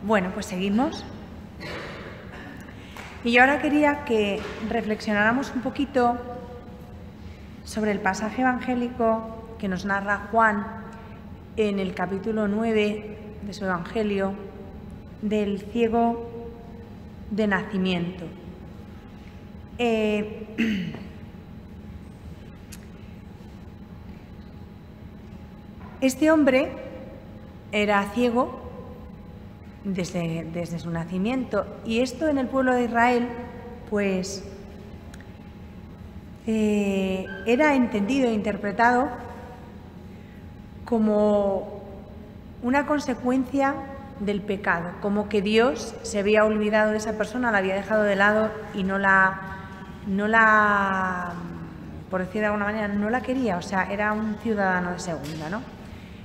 Bueno, pues seguimos. Y yo ahora quería que reflexionáramos un poquito sobre el pasaje evangélico que nos narra Juan en el capítulo 9 de su Evangelio, del ciego de nacimiento. Este hombre era ciego desde su nacimiento, y esto en el pueblo de Israel pues era entendido e interpretado como una consecuencia del pecado, como que Dios se había olvidado de esa persona, la había dejado de lado y no la, por decir de alguna manera, no la quería, o sea, era un ciudadano de segunda, ¿no?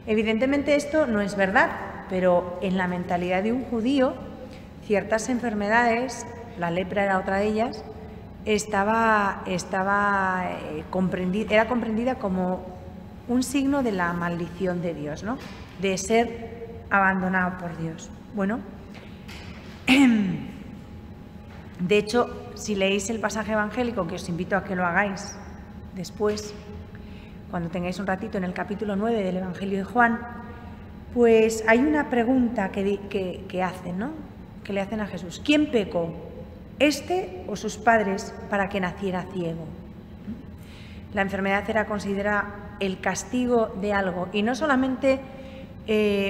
Evidentemente esto no es verdad, pero en la mentalidad de un judío, ciertas enfermedades, la lepra era otra de ellas, era comprendida como un signo de la maldición de Dios, ¿no? De ser abandonado por Dios. Bueno, de hecho, si leéis el pasaje evangélico, que os invito a que lo hagáis después, cuando tengáis un ratito, en el capítulo 9 del Evangelio de Juan, pues hay una pregunta que hacen, ¿no? Que le hacen a Jesús. ¿Quién pecó, este o sus padres, para que naciera ciego? La enfermedad era considerada el castigo de algo, y no solamente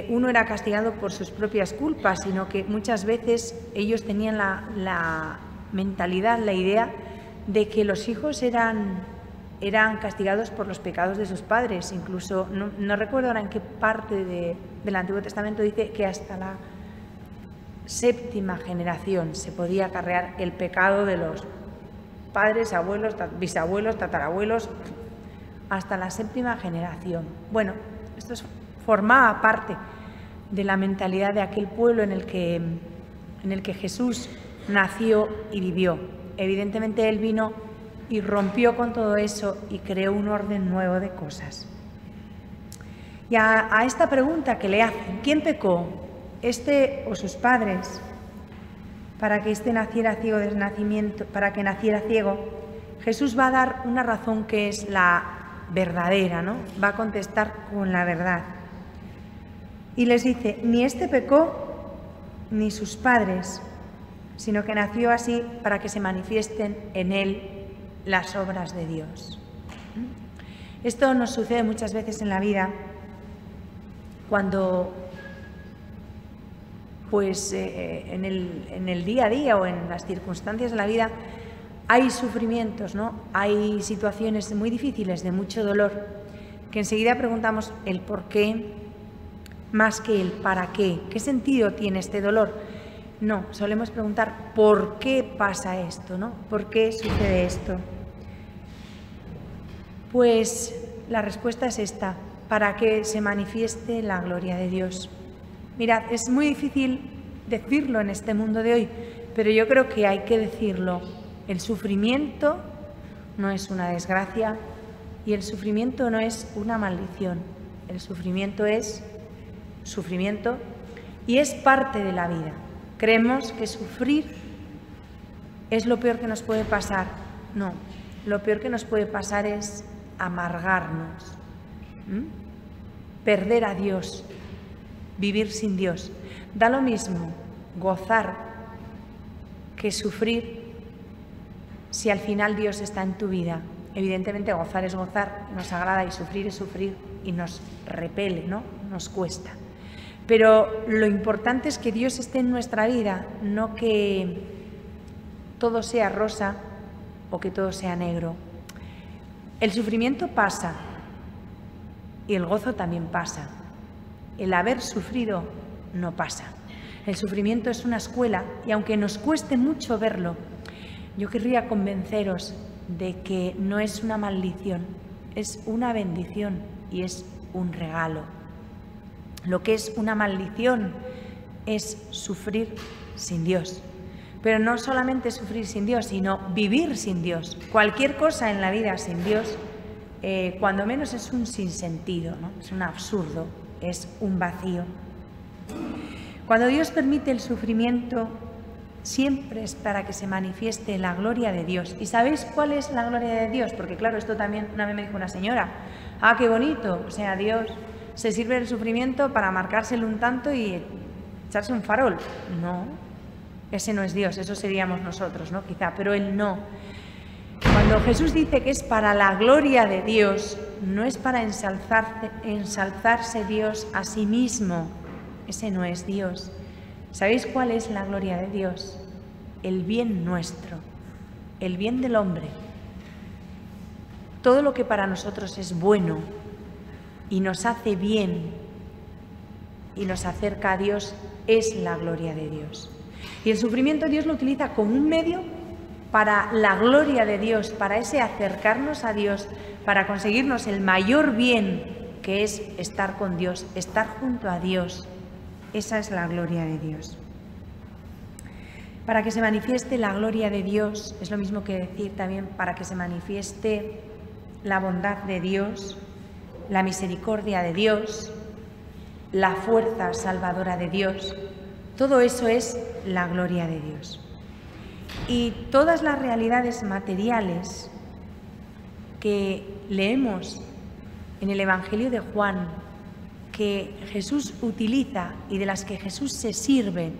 uno era castigado por sus propias culpas, sino que muchas veces ellos tenían la mentalidad, la idea de que los hijos eran castigados por los pecados de sus padres. Incluso, no recuerdo ahora en qué parte del Antiguo Testamento dice que hasta la séptima generación se podía acarrear el pecado de los padres, abuelos, bisabuelos, tatarabuelos, hasta la séptima generación. Bueno, esto formaba parte de la mentalidad de aquel pueblo en el que Jesús nació y vivió. Evidentemente Él vino y rompió con todo eso y creó un orden nuevo de cosas. Y a esta pregunta que le hacen, ¿quién pecó, este o sus padres, para que éste naciera ciego desde nacimiento, para que naciera ciego? Jesús va a dar una razón que es la verdadera, ¿no? Va a contestar con la verdad. Y les dice, ni este pecó, ni sus padres, sino que nació así para que se manifiesten en él las obras de Dios. Esto nos sucede muchas veces en la vida cuando, pues, en el día a día o en las circunstancias de la vida hay sufrimientos, ¿no? Hay situaciones muy difíciles, de mucho dolor, que enseguida preguntamos el por qué más que el para qué. ¿Qué sentido tiene este dolor? No, solemos preguntar ¿por qué pasa esto, ¿no? ¿Por qué sucede esto? Pues la respuesta es esta, para que se manifieste la gloria de Dios. Mirad, es muy difícil decirlo en este mundo de hoy, pero yo creo que hay que decirlo. El sufrimiento no es una desgracia y el sufrimiento no es una maldición. El sufrimiento es sufrimiento y es parte de la vida. Creemos que sufrir es lo peor que nos puede pasar. No, lo peor que nos puede pasar es amargarnos, perder a Dios, vivir sin Dios. Da lo mismo gozar que sufrir si al final Dios está en tu vida. Evidentemente gozar es gozar, nos agrada, y sufrir es sufrir y nos repele, ¿no? Nos cuesta. Pero lo importante es que Dios esté en nuestra vida, no que todo sea rosa o que todo sea negro. El sufrimiento pasa y el gozo también pasa. El haber sufrido no pasa. El sufrimiento es una escuela y aunque nos cueste mucho verlo, yo querría convenceros de que no es una maldición, es una bendición y es un regalo. Lo que es una maldición es sufrir sin Dios. Pero no solamente sufrir sin Dios, sino vivir sin Dios. Cualquier cosa en la vida sin Dios, cuando menos es un sinsentido, ¿no? Es un absurdo, es un vacío. Cuando Dios permite el sufrimiento, siempre es para que se manifieste la gloria de Dios. ¿Y sabéis cuál es la gloria de Dios? Porque claro, esto también una vez me dijo una señora. ¡Ah, qué bonito! O sea, Dios se sirve del sufrimiento para marcárselo un tanto y echarse un farol. No, ese no es Dios, eso seríamos nosotros, ¿no? Quizá, pero Él no. Cuando Jesús dice que es para la gloria de Dios, no es para ensalzarse Dios a sí mismo. Ese no es Dios. ¿Sabéis cuál es la gloria de Dios? El bien nuestro, el bien del hombre. Todo lo que para nosotros es bueno y nos hace bien y nos acerca a Dios es la gloria de Dios. Y el sufrimiento Dios lo utiliza como un medio para la gloria de Dios, para ese acercarnos a Dios, para conseguirnos el mayor bien, que es estar con Dios, estar junto a Dios. Esa es la gloria de Dios. Para que se manifieste la gloria de Dios, es lo mismo que decir también para que se manifieste la bondad de Dios, la misericordia de Dios, la fuerza salvadora de Dios. Todo eso es la gloria de Dios. Y todas las realidades materiales que leemos en el Evangelio de Juan, que Jesús utiliza y de las que Jesús se sirve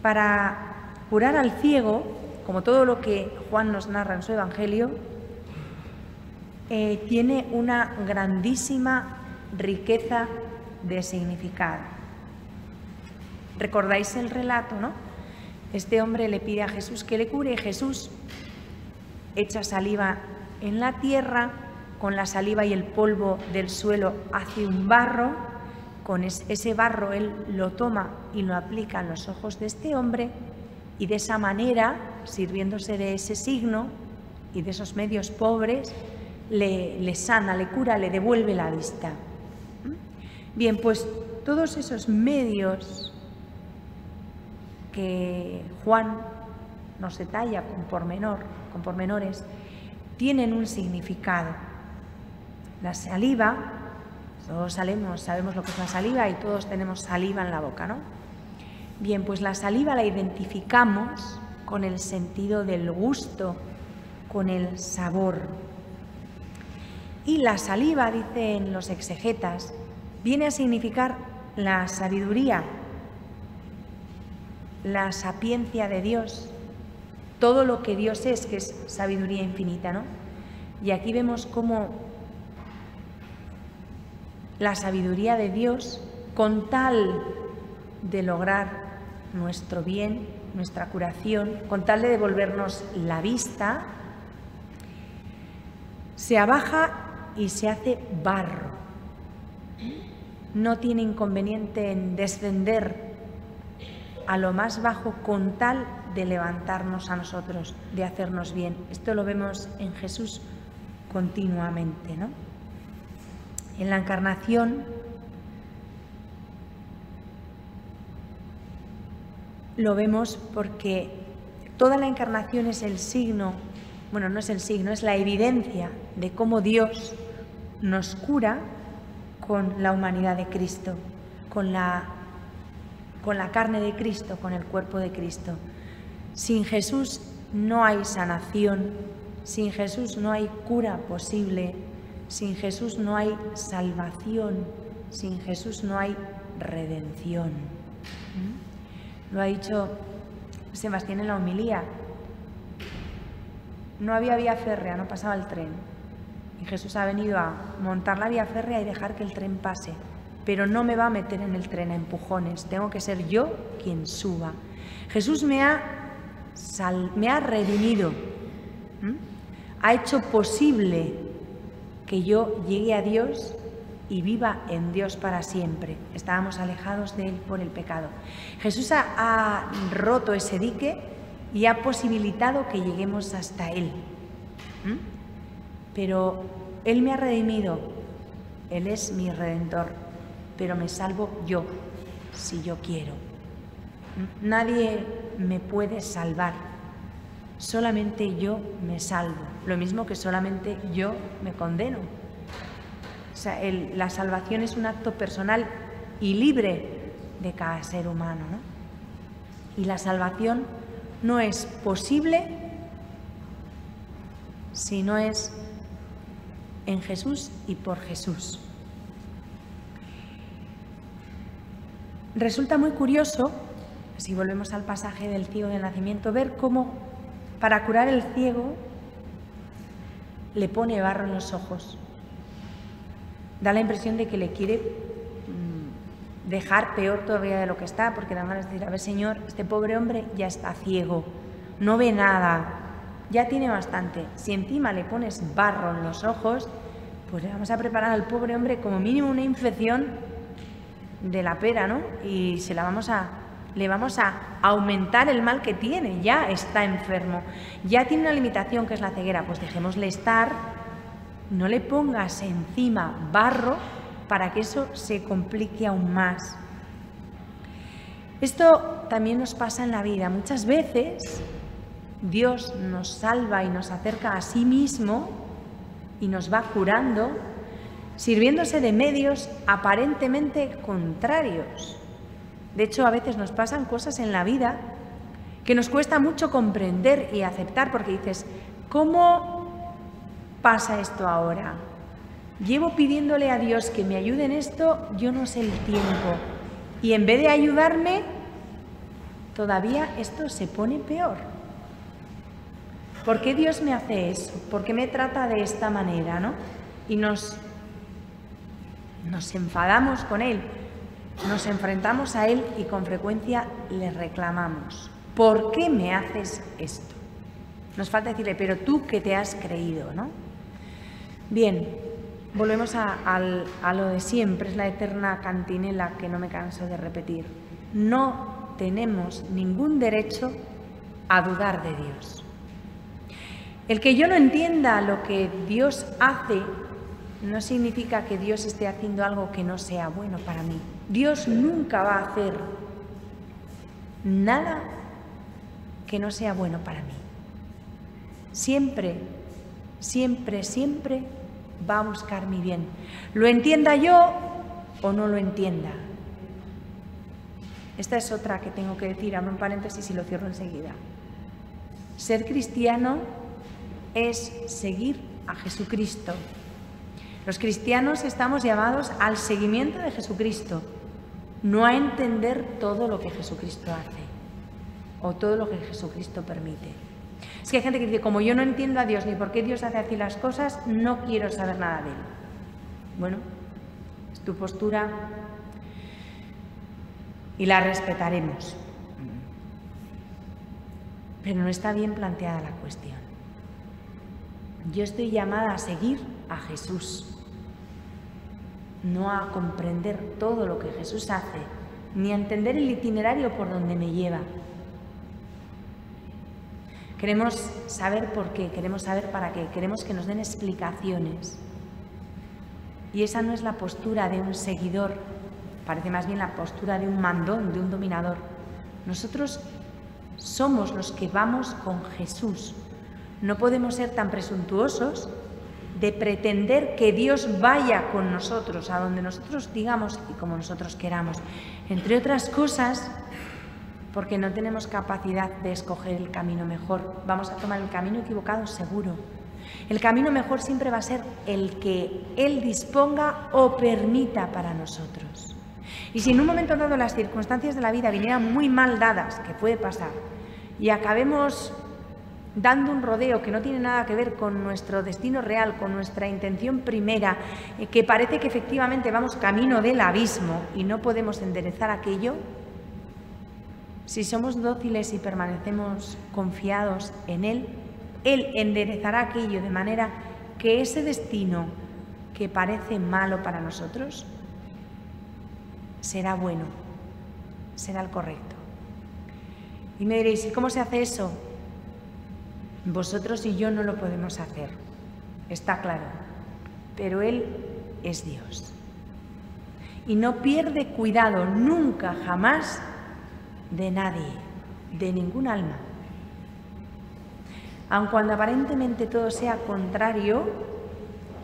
para curar al ciego, como todo lo que Juan nos narra en su Evangelio, tiene una grandísima riqueza de significado. ¿Recordáis el relato, no? Este hombre le pide a Jesús que le cure y Jesús echa saliva en la tierra, con la saliva y el polvo del suelo hace un barro, con ese barro él lo toma y lo aplica en los ojos de este hombre y de esa manera, sirviéndose de ese signo y de esos medios pobres, le sana, le cura, le devuelve la vista. Bien, pues todos esos medios que Juan nos detalla con pormenores, tienen un significado. La saliva, todos sabemos lo que es la saliva y todos tenemos saliva en la boca, ¿no? Bien, pues la saliva la identificamos con el sentido del gusto, con el sabor. Y la saliva, dicen los exegetas, viene a significar la sabiduría, la sapiencia de Dios, todo lo que Dios es, que es sabiduría infinita, ¿no? Y aquí vemos cómo la sabiduría de Dios, con tal de lograr nuestro bien, nuestra curación, con tal de devolvernos la vista, se abaja y se hace barro. No tiene inconveniente en descender a lo más bajo con tal de levantarnos a nosotros, de hacernos bien. Esto lo vemos en Jesús continuamente, ¿no? En la encarnación lo vemos porque toda la encarnación es el signo, bueno, no es el signo, es la evidencia de cómo Dios nos cura con la humanidad de Cristo, con la carne de Cristo, con el cuerpo de Cristo. Sin Jesús no hay sanación, sin Jesús no hay cura posible, sin Jesús no hay salvación, sin Jesús no hay redención. Lo ha dicho Sebastián en la homilía. No había vía férrea, no pasaba el tren. Y Jesús ha venido a montar la vía férrea y dejar que el tren pase. Pero no me va a meter en el tren a empujones, tengo que ser yo quien suba. Jesús me ha redimido, ha hecho posible que yo llegue a Dios y viva en Dios para siempre. Estábamos alejados de Él por el pecado. Jesús ha roto ese dique y ha posibilitado que lleguemos hasta Él. Pero Él me ha redimido, Él es mi Redentor, pero me salvo yo, si yo quiero. Nadie me puede salvar, solamente yo me salvo, lo mismo que solamente yo me condeno. O sea, la salvación es un acto personal y libre, de cada ser humano, ¿no? Y la salvación no es posible si no es en Jesús y por Jesús. Resulta muy curioso, si volvemos al pasaje del ciego del nacimiento, ver cómo para curar el ciego le pone barro en los ojos. Da la impresión de que le quiere dejar peor todavía de lo que está, porque dan ganas de decir, a ver, Señor, este pobre hombre ya está ciego, no ve nada, ya tiene bastante. Si encima le pones barro en los ojos, pues le vamos a preparar al pobre hombre como mínimo una infección de la pera, ¿no? Y le vamos a aumentar el mal que tiene, ya está enfermo, ya tiene una limitación que es la ceguera, pues dejémosle estar, no le pongas encima barro para que eso se complique aún más. Esto también nos pasa en la vida. Muchas veces Dios nos salva y nos acerca a sí mismo y nos va curando, sirviéndose de medios aparentemente contrarios. De hecho, a veces nos pasan cosas en la vida que nos cuesta mucho comprender y aceptar, porque dices, ¿cómo pasa esto ahora? Llevo pidiéndole a Dios que me ayude en esto, yo no sé el tiempo. Y en vez de ayudarme, todavía esto se pone peor. ¿Por qué Dios me hace eso? ¿Por qué me trata de esta manera, no? Y nos enfadamos con Él, nos enfrentamos a Él y con frecuencia le reclamamos. ¿Por qué me haces esto? Nos falta decirle, pero tú que te has creído, ¿no? Bien, volvemos a lo de siempre, es la eterna cantinela que no me canso de repetir. No tenemos ningún derecho a dudar de Dios. El que yo no entienda lo que Dios hace no significa que Dios esté haciendo algo que no sea bueno para mí. Dios nunca va a hacer nada que no sea bueno para mí. Siempre, siempre, siempre va a buscar mi bien. Lo entienda yo o no lo entienda. Esta es otra que tengo que decir, abro un paréntesis y lo cierro enseguida. Ser cristiano es seguir a Jesucristo. Los cristianos estamos llamados al seguimiento de Jesucristo, no a entender todo lo que Jesucristo hace o todo lo que Jesucristo permite. Es que hay gente que dice, como yo no entiendo a Dios ni por qué Dios hace así las cosas, no quiero saber nada de Él. Bueno, es tu postura y la respetaremos. Pero no está bien planteada la cuestión. Yo estoy llamada a seguir a Jesús, no a comprender todo lo que Jesús hace, ni a entender el itinerario por donde me lleva. Queremos saber por qué, queremos saber para qué, queremos que nos den explicaciones. Y esa no es la postura de un seguidor, parece más bien la postura de un mandón, de un dominador. Nosotros somos los que vamos con Jesús. No podemos ser tan presuntuosos de pretender que Dios vaya con nosotros, a donde nosotros digamos y como nosotros queramos. Entre otras cosas, porque no tenemos capacidad de escoger el camino mejor. Vamos a tomar el camino equivocado, seguro. El camino mejor siempre va a ser el que Él disponga o permita para nosotros. Y si en un momento dado las circunstancias de la vida vinieran muy mal dadas, que puede pasar, y acabemos dando un rodeo que no tiene nada que ver con nuestro destino real, con nuestra intención primera, que parece que efectivamente vamos camino del abismo y no podemos enderezar aquello, si somos dóciles y permanecemos confiados en Él, Él enderezará aquello de manera que ese destino que parece malo para nosotros será bueno, será el correcto. Y me diréis, ¿y cómo se hace eso? Vosotros y yo no lo podemos hacer, está claro, pero Él es Dios. Y no pierde cuidado nunca, jamás, de nadie, de ningún alma. Aun cuando aparentemente todo sea contrario,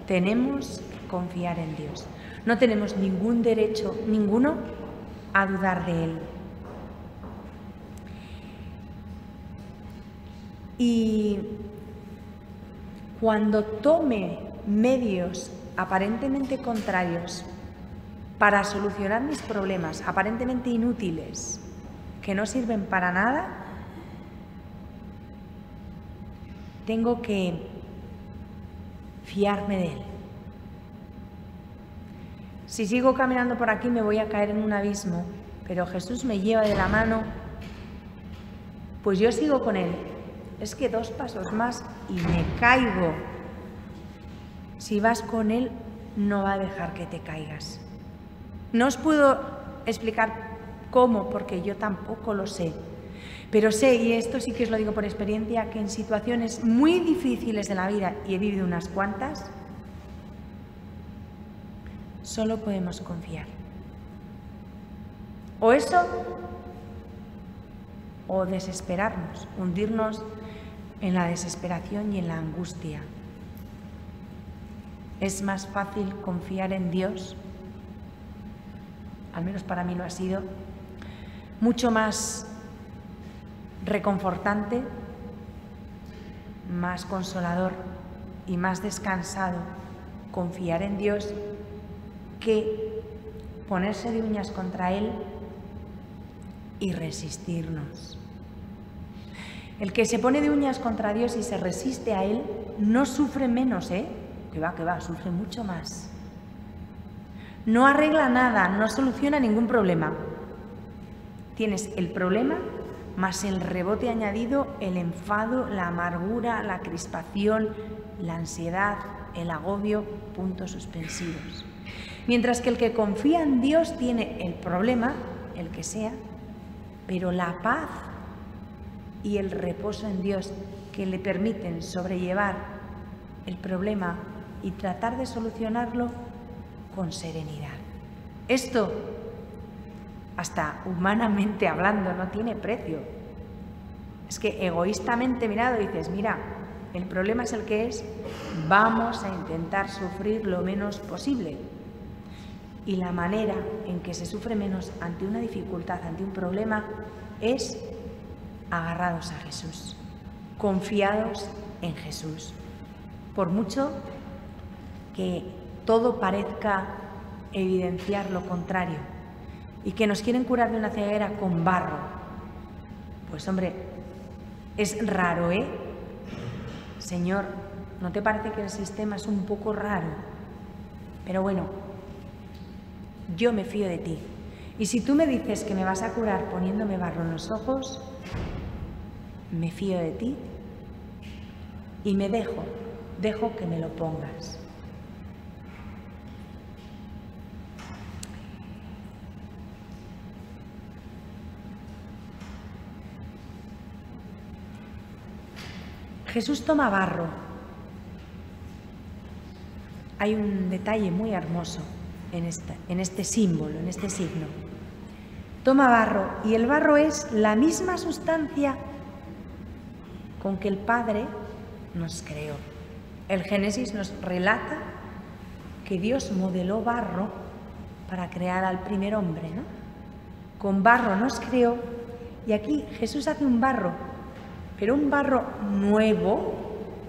tenemos que confiar en Dios. No tenemos ningún derecho, ninguno, a dudar de Él. Y cuando tome medios aparentemente contrarios para solucionar mis problemas, aparentemente inútiles, que no sirven para nada, tengo que fiarme de Él. Si sigo caminando por aquí me voy a caer en un abismo, pero Jesús me lleva de la mano, pues yo sigo con Él. Es que 2 pasos más y me caigo. Si vas con Él, no va a dejar que te caigas. No os puedo explicar cómo, porque yo tampoco lo sé. Pero sé, y esto sí que os lo digo por experiencia, que en situaciones muy difíciles de la vida, y he vivido unas cuantas, solo podemos confiar. O eso, o desesperarnos, hundirnos en la desesperación y en la angustia. Es más fácil confiar en Dios, al menos para mí lo ha sido, mucho más reconfortante, más consolador y más descansado confiar en Dios que ponerse de uñas contra Él y resistirnos. El que se pone de uñas contra Dios y se resiste a Él no sufre menos, que va, sufre mucho más. No arregla nada, no soluciona ningún problema. Tienes el problema más el rebote añadido, el enfado, la amargura, la crispación, la ansiedad, el agobio, puntos suspensivos. Mientras que el que confía en Dios tiene el problema, el que sea, pero la paz y el reposo en Dios que le permiten sobrellevar el problema y tratar de solucionarlo con serenidad. Esto, hasta humanamente hablando, no tiene precio. Es que egoístamente mirado dices, mira, el problema es el que es, vamos a intentar sufrir lo menos posible. Y la manera en que se sufre menos ante una dificultad, ante un problema, es agarrados a Jesús, confiados en Jesús. Por mucho que todo parezca evidenciar lo contrario y que nos quieren curar de una ceguera con barro, pues hombre, es raro, Señor, ¿no te parece que el sistema es un poco raro? Pero bueno, yo me fío de ti. Y si tú me dices que me vas a curar poniéndome barro en los ojos, me fío de ti y me dejo que me lo pongas. Jesús toma barro. Hay un detalle muy hermoso en este símbolo, en este signo. Toma barro, y el barro es la misma sustancia con que el Padre nos creó. El Génesis nos relata que Dios modeló barro para crear al primer hombre, ¿no? Con barro nos creó, y aquí Jesús hace un barro, pero un barro nuevo,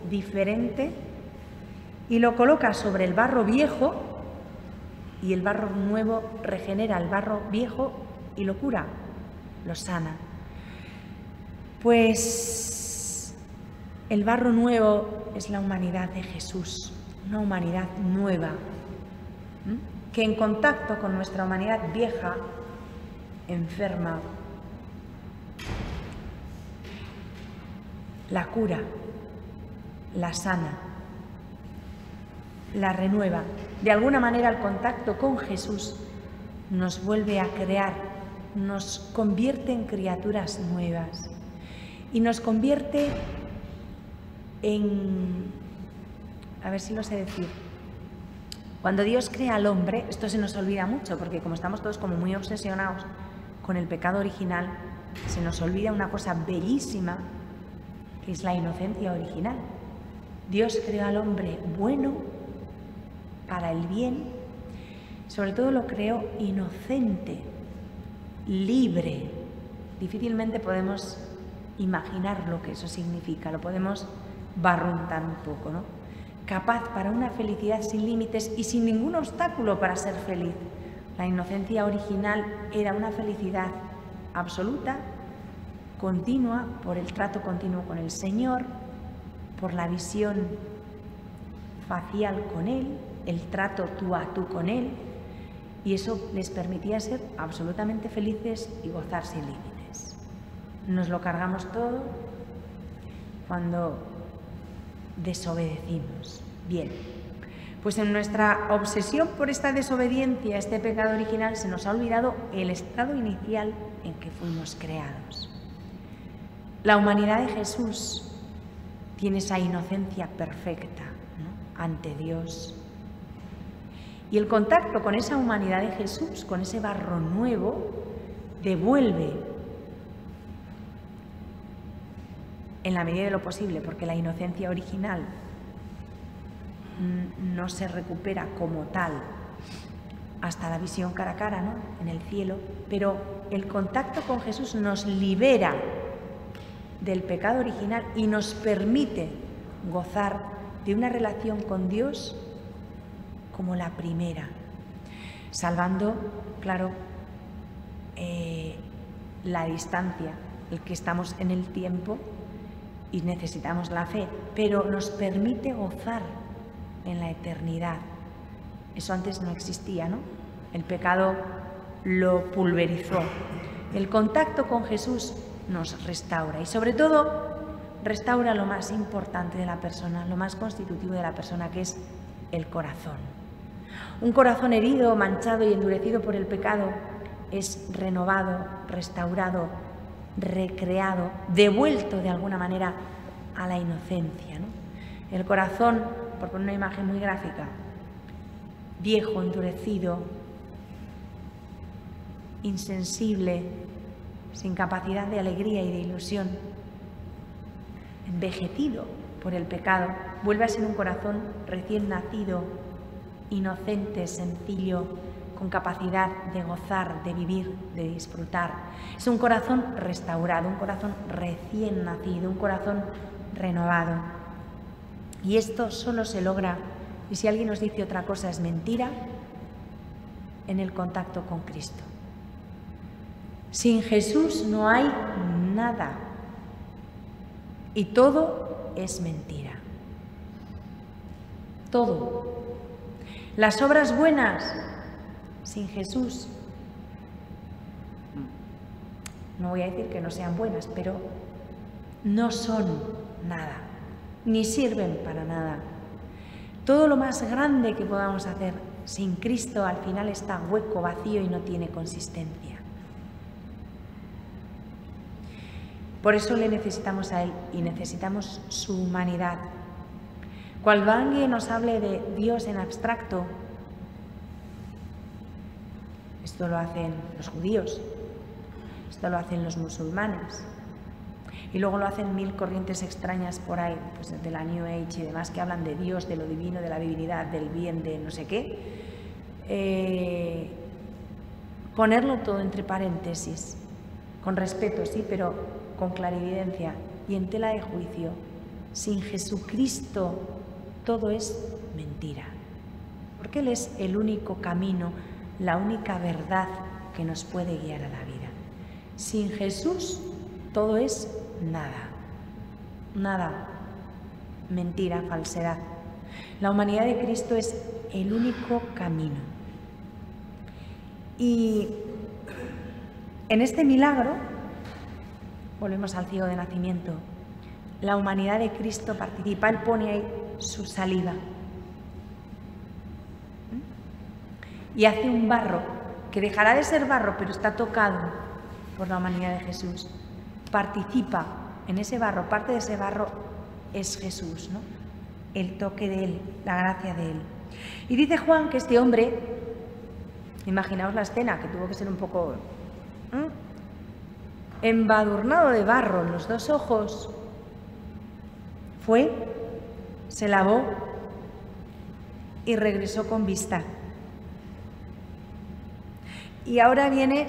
diferente, y lo coloca sobre el barro viejo, y el barro nuevo regenera el barro viejo y lo cura, lo sana. Pues el barro nuevo es la humanidad de Jesús, una humanidad nueva, que en contacto con nuestra humanidad vieja, enferma, la cura, la sana, la renueva. De alguna manera el contacto con Jesús nos vuelve a crear, nos convierte en criaturas nuevas y nos convierte en, a ver si lo sé decir, cuando Dios crea al hombre, esto se nos olvida mucho porque como estamos todos como muy obsesionados con el pecado original, se nos olvida una cosa bellísima, que es la inocencia original. Dios creó al hombre bueno, para el bien, sobre todo lo creó inocente, libre. Difícilmente podemos imaginar lo que eso significa, lo podemos barruntar un poco, ¿no? Capaz para una felicidad sin límites y sin ningún obstáculo para ser feliz. La inocencia original era una felicidad absoluta, continua, por el trato continuo con el Señor, por la visión facial con Él, el trato tú a tú con Él, y eso les permitía ser absolutamente felices y gozar sin límites. Nos lo cargamos todo cuando desobedecimos. Bien, pues en nuestra obsesión por esta desobediencia, este pecado original, se nos ha olvidado el estado inicial en que fuimos creados. La humanidad de Jesús tiene esa inocencia perfecta, ¿no?, ante Dios. Y el contacto con esa humanidad de Jesús, con ese barro nuevo, devuelve, en la medida de lo posible, porque la inocencia original no se recupera como tal hasta la visión cara a cara, ¿no?, en el cielo, pero el contacto con Jesús nos libera del pecado original y nos permite gozar de una relación con Dios como la primera, salvando, claro, la distancia, el que estamos en el tiempo y necesitamos la fe, pero nos permite gozar en la eternidad. Eso antes no existía, ¿no? El pecado lo pulverizó. El contacto con Jesús nos restaura y sobre todo restaura lo más importante de la persona, lo más constitutivo de la persona, que es el corazón. Un corazón herido, manchado y endurecido por el pecado es renovado, restaurado, recreado, devuelto de alguna manera a la inocencia, ¿no? El corazón, por poner una imagen muy gráfica, viejo, endurecido, insensible, sin capacidad de alegría y de ilusión, envejecido por el pecado, vuelve a ser un corazón recién nacido, inocente, sencillo, con capacidad de gozar, de vivir, de disfrutar. Es un corazón restaurado, un corazón recién nacido, un corazón renovado. Y esto solo se logra, y si alguien nos dice otra cosa es mentira, en el contacto con Cristo. Sin Jesús no hay nada y todo es mentira. Todo. Las obras buenas sin Jesús, no voy a decir que no sean buenas, pero no son nada, ni sirven para nada. Todo lo más grande que podamos hacer sin Cristo al final está hueco, vacío y no tiene consistencia. Por eso le necesitamos a Él y necesitamos su humanidad. Cuando alguien nos hable de Dios en abstracto, esto lo hacen los judíos, esto lo hacen los musulmanes, y luego lo hacen mil corrientes extrañas por ahí, pues de la New Age y demás, que hablan de Dios, de lo divino, de la divinidad, del bien, de no sé qué. Ponerlo todo entre paréntesis, con respeto, sí, pero con clarividencia y en tela de juicio. Sin Jesucristo todo es mentira, porque Él es el único camino, la única verdad que nos puede guiar a la vida. Sin Jesús todo es nada, nada, mentira, falsedad. La humanidad de Cristo es el único camino. Y en este milagro, volvemos al ciego de nacimiento, la humanidad de Cristo participa, Él pone ahí su saliva y hace un barro que dejará de ser barro, pero está tocado por la humanidad de Jesús. Participa en ese barro, parte de ese barro es Jesús, ¿no? El toque de Él, la gracia de Él. Y dice Juan que este hombre, imaginaos la escena, que tuvo que ser un poco embadurnado de barro en los dos ojos, fue, se lavó y regresó con vista. Y ahora viene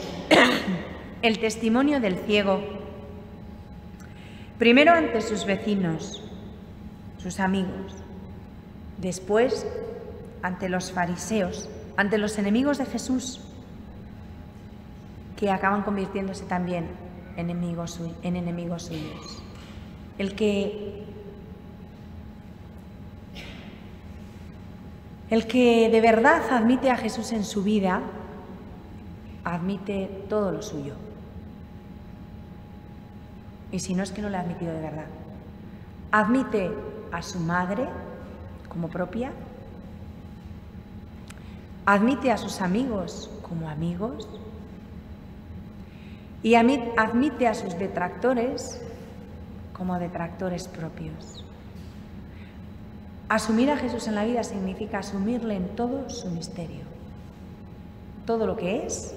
el testimonio del ciego. Primero ante sus vecinos, sus amigos. Después ante los fariseos, ante los enemigos de Jesús, que acaban convirtiéndose también en enemigos suyos. El que de verdad admite a Jesús en su vida, admite todo lo suyo. Y si no, es que no le ha admitido de verdad. Admite a su madre como propia, admite a sus amigos como amigos y admite a sus detractores como detractores propios. Asumir a Jesús en la vida significa asumirle en todo su misterio, todo lo que es,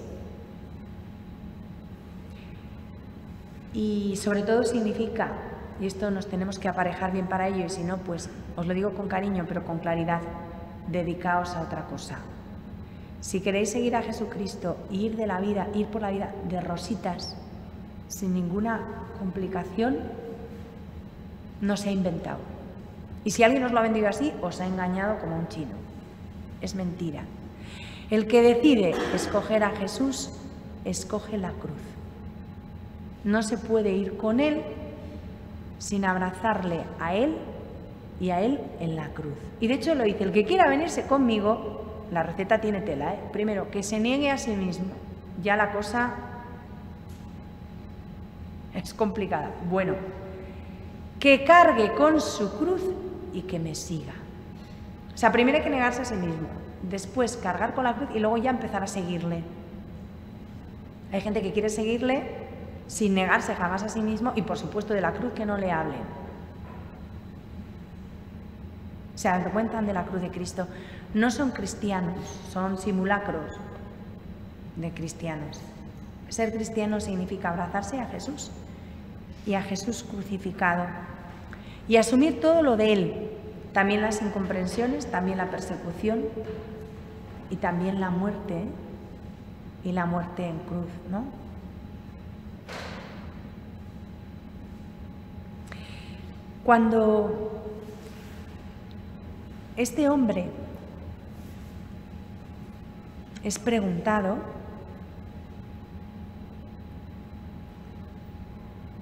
y sobre todo significa, y esto nos tenemos que aparejar bien para ello, y si no, pues os lo digo con cariño, pero con claridad, dedicaos a otra cosa. Si queréis seguir a Jesucristo y ir por la vida de rositas, sin ninguna complicación, no se ha inventado. Y si alguien os lo ha vendido así, os ha engañado como un chino. Es mentira. El que decide escoger a Jesús, escoge la cruz. No se puede ir con Él sin abrazarle a Él y a Él en la cruz. Y de hecho lo dice, el que quiera venirse conmigo, la receta tiene tela, ¿eh? Primero, que se niegue a sí mismo. Ya la cosa es complicada. Bueno, que cargue con su cruz y que me siga. O sea, primero hay que negarse a sí mismo, después cargar con la cruz y luego ya empezar a seguirle. Hay gente que quiere seguirle sin negarse jamás a sí mismo y, por supuesto, de la cruz que no le hablen. Se avergüenzan de la cruz de Cristo. No son cristianos, son simulacros de cristianos. Ser cristiano significa abrazarse a Jesús y a Jesús crucificado y asumir todo lo de Él, también las incomprensiones, también la persecución y también la muerte, y la muerte en cruz, ¿no? Cuando este hombre es preguntado,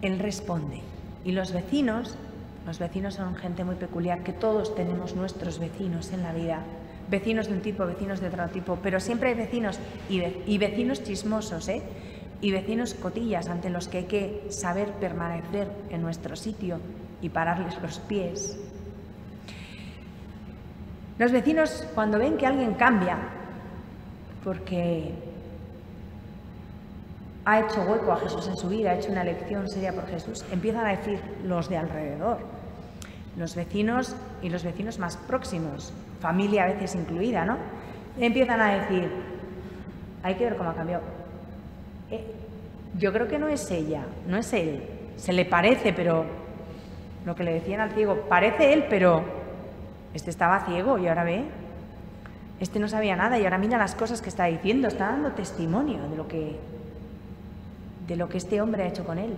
él responde. Y los vecinos son gente muy peculiar, que todos tenemos nuestros vecinos en la vida. Vecinos de un tipo, vecinos de otro tipo, pero siempre hay vecinos y vecinos chismosos, ¿eh? Y vecinos cotillas ante los que hay que saber permanecer en nuestro sitio y pararles los pies. Los vecinos, cuando ven que alguien cambia, porque ha hecho hueco a Jesús en su vida, ha hecho una elección seria por Jesús, empiezan a decir los de alrededor, los vecinos y los vecinos más próximos, familia a veces incluida, ¿no? Empiezan a decir, hay que ver cómo ha cambiado. Yo creo que no es ella, no es él, se le parece, pero lo que le decían al ciego, parece él, pero este estaba ciego y ahora ve, este no sabía nada y ahora mira las cosas que está diciendo, está dando testimonio de lo que este hombre ha hecho con él.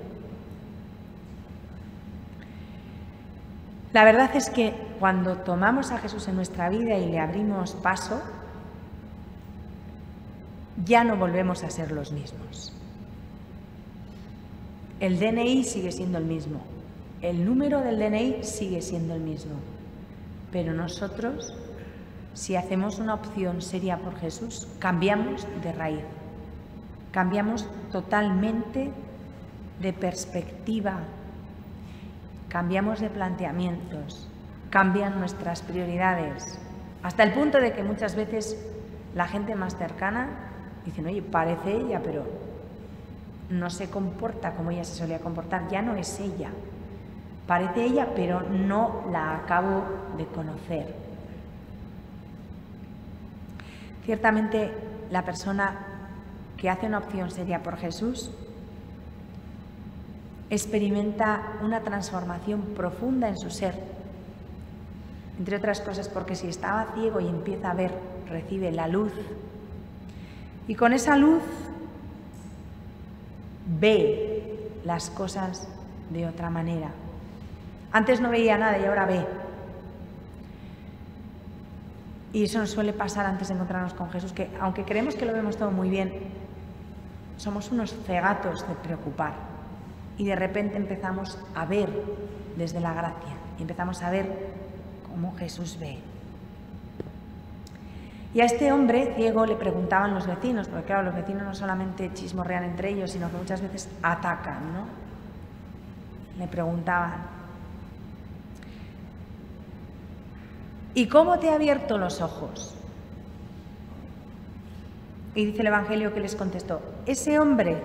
La verdad es que cuando tomamos a Jesús en nuestra vida y le abrimos paso, ya no volvemos a ser los mismos. El DNI sigue siendo el mismo, el número del DNI sigue siendo el mismo, pero nosotros, si hacemos una opción seria por Jesús, cambiamos de raíz, cambiamos totalmente de perspectiva, cambiamos de planteamientos, cambian nuestras prioridades, hasta el punto de que muchas veces la gente más cercana dice, oye, parece ella, pero no se comporta como ella se solía comportar, ya no es ella. Parece ella, pero no la acabo de conocer. Ciertamente, la persona que hace una opción seria por Jesús experimenta una transformación profunda en su ser. Entre otras cosas, porque si estaba ciego y empieza a ver, recibe la luz. Y con esa luz ve las cosas de otra manera. Antes no veía nada y ahora ve. Y eso nos suele pasar antes de encontrarnos con Jesús, que aunque creemos que lo vemos todo muy bien, somos unos cegatos de preocupar. Y de repente empezamos a ver desde la gracia, y empezamos a ver cómo Jesús ve. Y a este hombre ciego le preguntaban los vecinos, porque claro, los vecinos no solamente chismorrean entre ellos, sino que muchas veces atacan, ¿no? Le preguntaban: ¿y cómo te ha abierto los ojos? Y dice el Evangelio que les contestó: ese hombre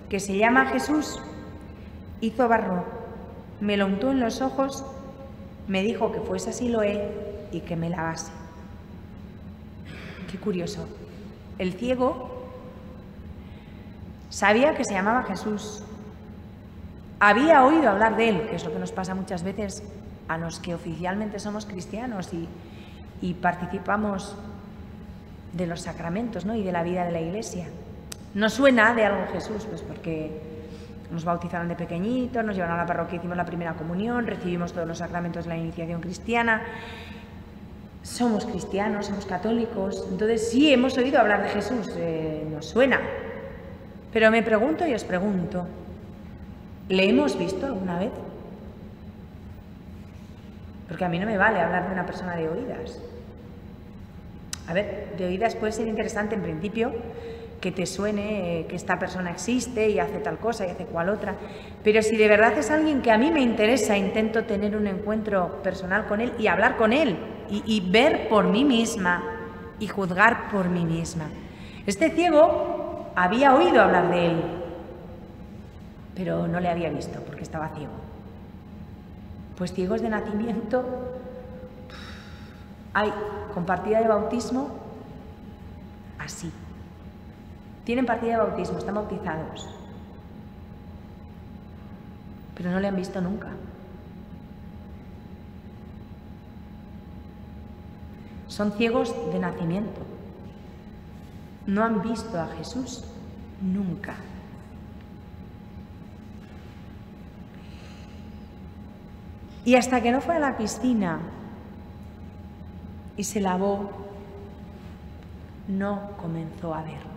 que se llama Jesús hizo barro, me lo untó en los ojos, me dijo que fuese a Siloé y que me lavase. Qué curioso. El ciego sabía que se llamaba Jesús. Había oído hablar de él, que es lo que nos pasa muchas veces a los que oficialmente somos cristianos y participamos de los sacramentos, ¿no? Y de la vida de la Iglesia. Nos suena de algo Jesús, pues porque nos bautizaron de pequeñitos, nos llevaron a la parroquia, hicimos la primera comunión, recibimos todos los sacramentos de la iniciación cristiana. Somos cristianos, somos católicos, entonces sí hemos oído hablar de Jesús, nos suena. Pero me pregunto y os pregunto, ¿le hemos visto alguna vez? Porque a mí no me vale hablar de una persona de oídas. A ver, de oídas puede ser interesante en principio, que te suene que esta persona existe y hace tal cosa y hace cual otra, pero si de verdad es alguien que a mí me interesa, intento tener un encuentro personal con él y hablar con él y ver por mí misma y juzgar por mí misma. Este ciego había oído hablar de él, pero no le había visto porque estaba ciego. Pues ciegos de nacimiento hay con partida de bautismo así. Tienen partida de bautismo, están bautizados, pero no le han visto nunca. Son ciegos de nacimiento. No han visto a Jesús nunca. Y hasta que no fue a la piscina y se lavó, no comenzó a ver.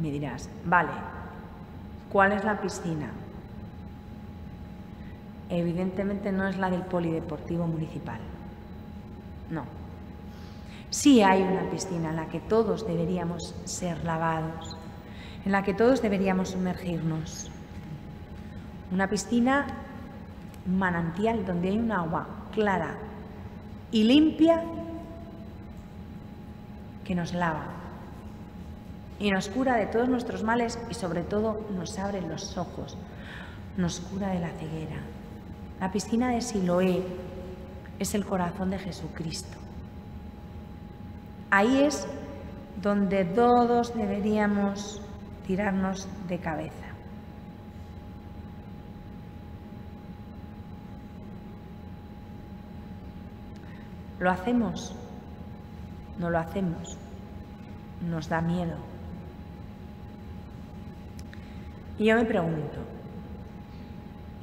Me dirás, vale, ¿cuál es la piscina? Evidentemente no es la del Polideportivo Municipal. No. Sí hay una piscina en la que todos deberíamos ser lavados, en la que todos deberíamos sumergirnos. Una piscina, un manantial donde hay un agua clara y limpia que nos lava y nos cura de todos nuestros males y sobre todo nos abre los ojos, nos cura de la ceguera. La piscina de Siloé es el corazón de Jesucristo. Ahí es donde todos deberíamos tirarnos de cabeza. ¿Lo hacemos? No lo hacemos. Nos da miedo. Y yo me pregunto,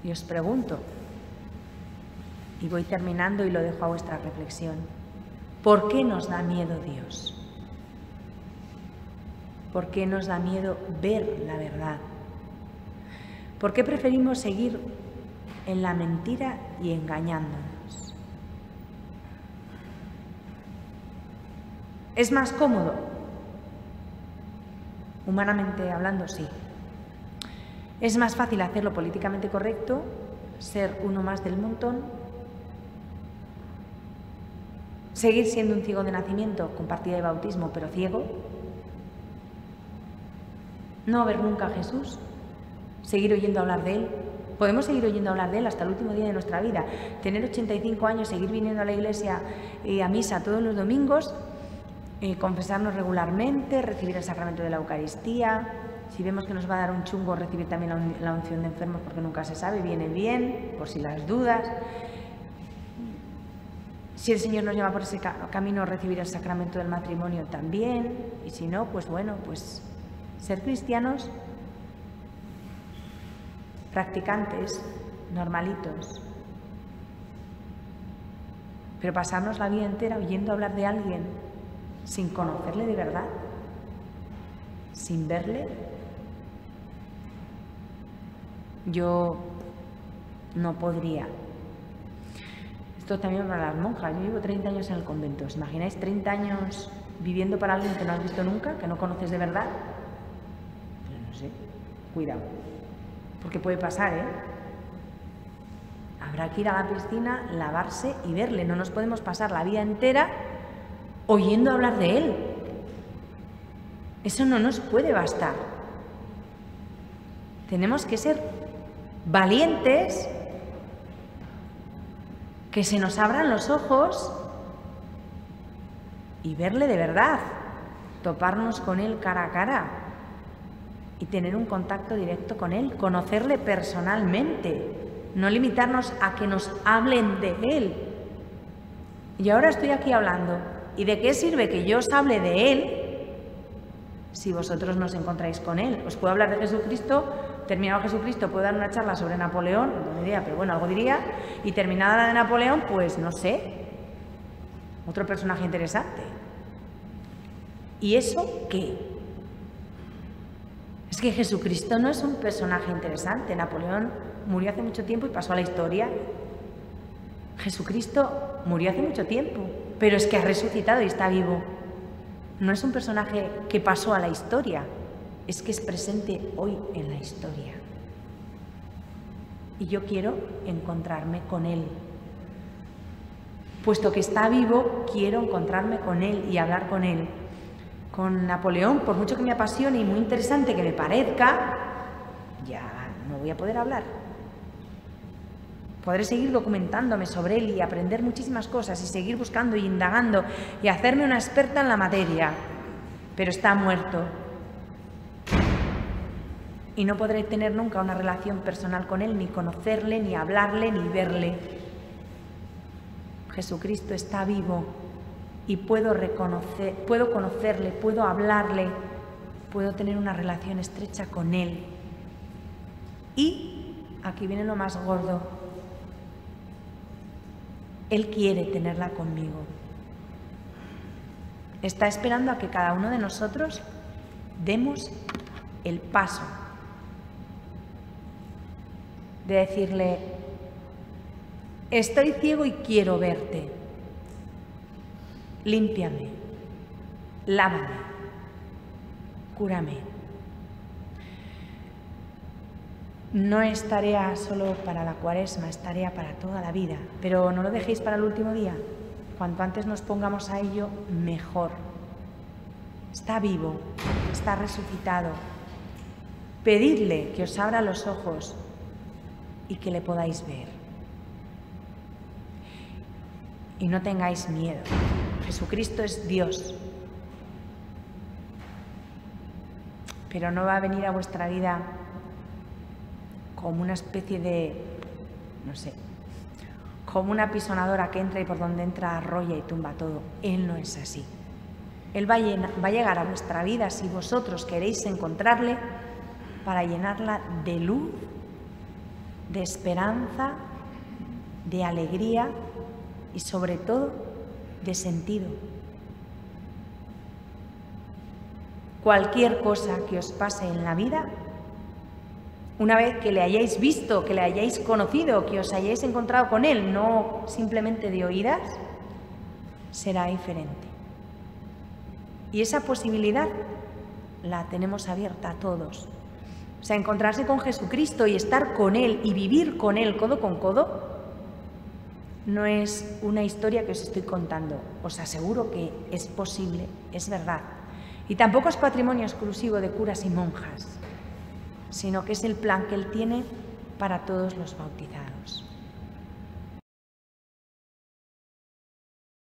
y os pregunto, y voy terminando y lo dejo a vuestra reflexión, ¿por qué nos da miedo Dios? ¿Por qué nos da miedo ver la verdad? ¿Por qué preferimos seguir en la mentira y engañándonos? ¿Es más cómodo? Humanamente hablando, sí. ¿Es más fácil hacerlo políticamente correcto? ¿Ser uno más del montón? ¿Seguir siendo un ciego de nacimiento con partida de bautismo, pero ciego? ¿No ver nunca a Jesús? ¿Seguir oyendo hablar de Él? Podemos seguir oyendo hablar de Él hasta el último día de nuestra vida. Tener 85 años, seguir viniendo a la iglesia y a misa todos los domingos, confesarnos regularmente, recibir el sacramento de la Eucaristía. Si vemos que nos va a dar un chungo, recibir también la unción de enfermos, porque nunca se sabe, viene bien, por si las dudas. Si el Señor nos llama por ese camino, recibir el sacramento del matrimonio también. Y si no, pues bueno, pues ser cristianos practicantes, normalitos. Pero pasarnos la vida entera oyendo hablar de alguien sin conocerle de verdad, sin verle, yo no podría. Esto también para las monjas. Yo llevo 30 años en el convento. ¿Os imagináis 30 años viviendo para alguien que no has visto nunca, que no conoces de verdad? Pues no sé, cuidado, porque puede pasar, ¿eh? Habrá que ir a la piscina, lavarse y verle. No nos podemos pasar la vida entera oyendo hablar de él. Eso no nos puede bastar. Tenemos que ser valientes, que se nos abran los ojos y verle de verdad, toparnos con él cara a cara y tener un contacto directo con él, conocerle personalmente, no limitarnos a que nos hablen de él. Y ahora estoy aquí hablando, ¿y de qué sirve que yo os hable de él si vosotros no os encontráis con él? Os puedo hablar de Jesucristo. Terminado Jesucristo, puedo dar una charla sobre Napoleón, no tengo idea, pero bueno, algo diría, y terminada la de Napoleón, pues no sé, otro personaje interesante. ¿Y eso qué? Es que Jesucristo no es un personaje interesante. Napoleón murió hace mucho tiempo y pasó a la historia. Jesucristo murió hace mucho tiempo, pero es que ha resucitado y está vivo. No es un personaje que pasó a la historia. Es que es presente hoy en la historia. Y yo quiero encontrarme con él. Puesto que está vivo, quiero encontrarme con él y hablar con él. Con Napoleón, por mucho que me apasione y muy interesante que me parezca, ya no voy a poder hablar. Podré seguir documentándome sobre él y aprender muchísimas cosas y seguir buscando y indagando y hacerme una experta en la materia. Pero está muerto. Y no podré tener nunca una relación personal con él, ni conocerle, ni hablarle, ni verle. Jesucristo está vivo y puedo conocerle, puedo hablarle, puedo tener una relación estrecha con él. Y aquí viene lo más gordo. Él quiere tenerla conmigo. Está esperando a que cada uno de nosotros demos el paso de decirle, estoy ciego y quiero verte, límpiame, lávame, cúrame. No es tarea solo para la Cuaresma, es tarea para toda la vida, pero no lo dejéis para el último día. Cuanto antes nos pongamos a ello, mejor. Está vivo, está resucitado. Pedidle que os abra los ojos y que le podáis ver. Y no tengáis miedo. Jesucristo es Dios. Pero no va a venir a vuestra vida como una especie de, no sé, como una pisonadora que entra y por donde entra arrolla y tumba todo. Él no es así. Él va a llegar a vuestra vida si vosotros queréis encontrarle para llenarla de luz, de esperanza, de alegría y sobre todo de sentido. Cualquier cosa que os pase en la vida, una vez que le hayáis visto, que le hayáis conocido, que os hayáis encontrado con él, no simplemente de oídas, será diferente. Y esa posibilidad la tenemos abierta a todos. O sea, encontrarse con Jesucristo y estar con él y vivir con él codo con codo no es una historia que os estoy contando. Os aseguro que es posible, es verdad. Y tampoco es patrimonio exclusivo de curas y monjas, sino que es el plan que él tiene para todos los bautizados.